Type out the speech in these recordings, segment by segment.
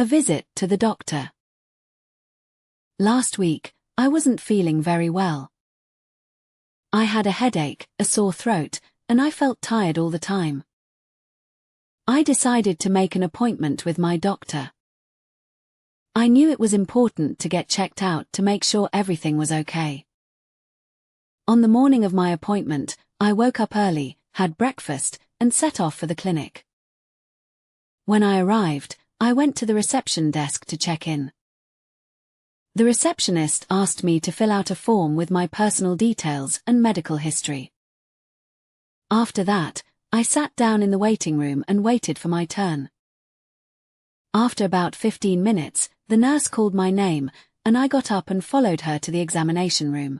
A visit to the doctor. Last week, I wasn't feeling very well. I had a headache, a sore throat, and I felt tired all the time. I decided to make an appointment with my doctor. I knew it was important to get checked out to make sure everything was okay. On the morning of my appointment, I woke up early, had breakfast, and set off for the clinic. When I arrived, I went to the reception desk to check in. The receptionist asked me to fill out a form with my personal details and medical history. After that, I sat down in the waiting room and waited for my turn. After about 15 minutes, the nurse called my name, and I got up and followed her to the examination room.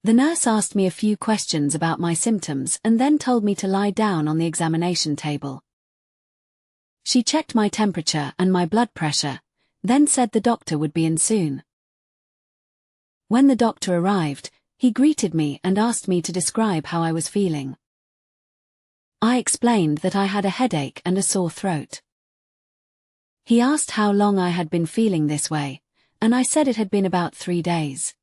The nurse asked me a few questions about my symptoms and then told me to lie down on the examination table. She checked my temperature and my blood pressure, then said the doctor would be in soon. When the doctor arrived, he greeted me and asked me to describe how I was feeling. I explained that I had a headache and a sore throat. He asked how long I had been feeling this way, and I said it had been about 3 days.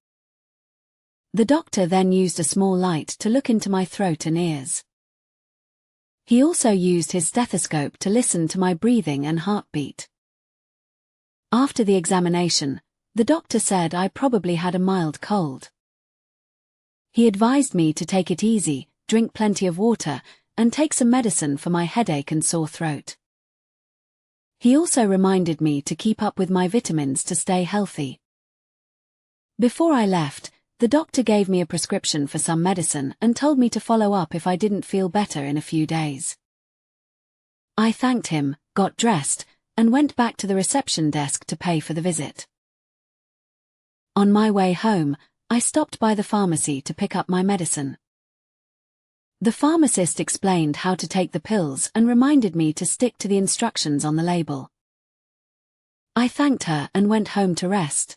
The doctor then used a small light to look into my throat and ears. He also used his stethoscope to listen to my breathing and heartbeat. After the examination, the doctor said I probably had a mild cold. He advised me to take it easy, drink plenty of water, and take some medicine for my headache and sore throat. He also reminded me to keep up with my vitamins to stay healthy. Before I left, the doctor gave me a prescription for some medicine and told me to follow up if I didn't feel better in a few days. I thanked him, got dressed, and went back to the reception desk to pay for the visit. On my way home, I stopped by the pharmacy to pick up my medicine. The pharmacist explained how to take the pills and reminded me to stick to the instructions on the label. I thanked her and went home to rest.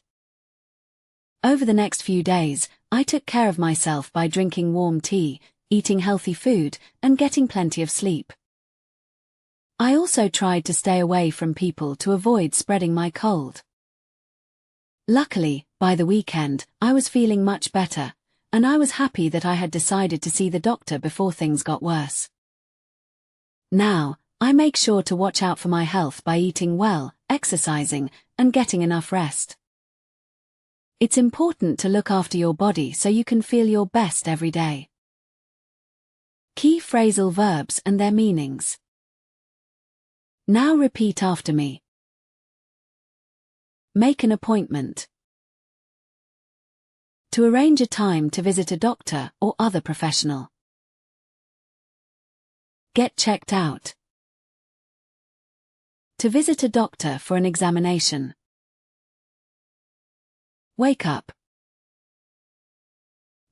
Over the next few days, I took care of myself by drinking warm tea, eating healthy food, and getting plenty of sleep. I also tried to stay away from people to avoid spreading my cold. Luckily, by the weekend, I was feeling much better, and I was happy that I had decided to see the doctor before things got worse. Now, I make sure to watch out for my health by eating well, exercising, and getting enough rest. It's important to look after your body so you can feel your best every day. Key phrasal verbs and their meanings. Now repeat after me. Make an appointment. To arrange a time to visit a doctor or other professional. Get checked out. To visit a doctor for an examination. Wake up.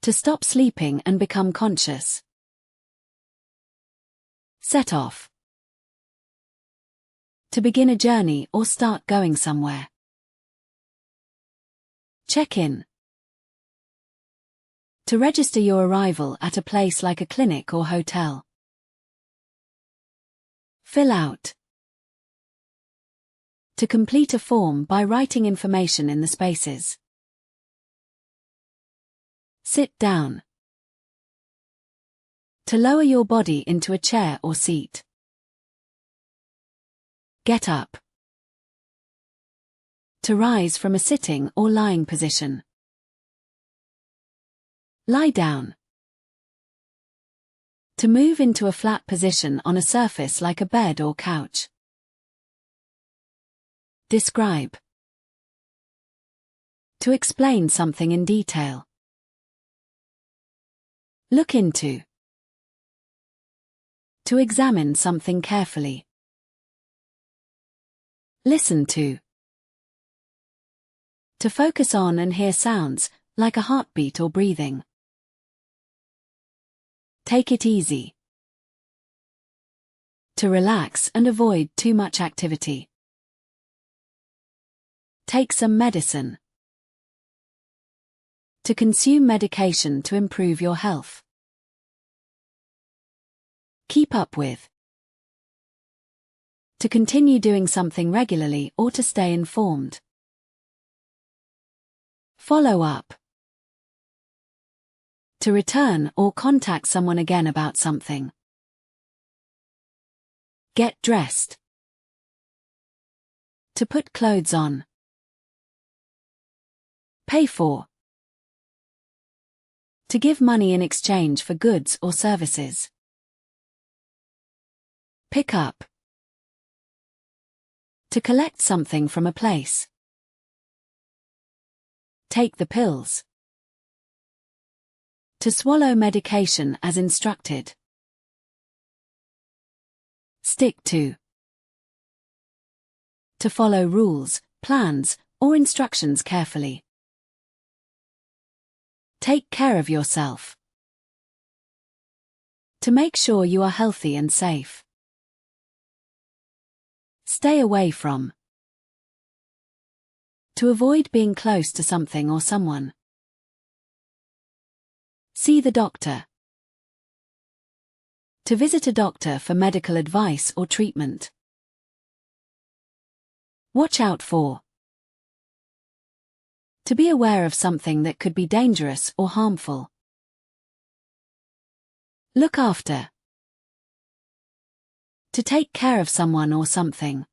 To stop sleeping and become conscious. Set off. To begin a journey or start going somewhere. Check in. To register your arrival at a place like a clinic or hotel. Fill out. To complete a form by writing information in the spaces. Sit down. To lower your body into a chair or seat. Get up. To rise from a sitting or lying position. Lie down. To move into a flat position on a surface like a bed or couch. Describe. To explain something in detail. Look into. To examine something carefully. Listen to. To focus on and hear sounds, like a heartbeat or breathing. Take it easy. To relax and avoid too much activity. Take some medicine. To consume medication to improve your health. Keep up with. To continue doing something regularly or to stay informed. Follow up. To return or contact someone again about something. Get dressed. To put clothes on. Pay for. To give money in exchange for goods or services. Pick up. To collect something from a place. Take the pills. To swallow medication as instructed. Stick to. To follow rules, plans, or instructions carefully. Take care of yourself. To make sure you are healthy and safe. Stay away from. To avoid being close to something or someone. See the doctor. To visit a doctor for medical advice or treatment. Watch out for. To be aware of something that could be dangerous or harmful. Look after. To take care of someone or something.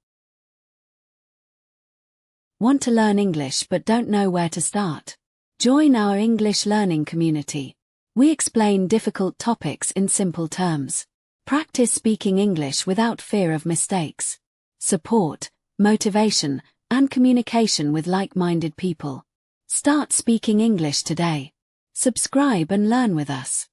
Want to learn English but don't know where to start? Join our English learning community. We explain difficult topics in simple terms. Practice speaking English without fear of mistakes. Support, motivation, and communication with like-minded people. Start speaking English today. Subscribe and learn with us.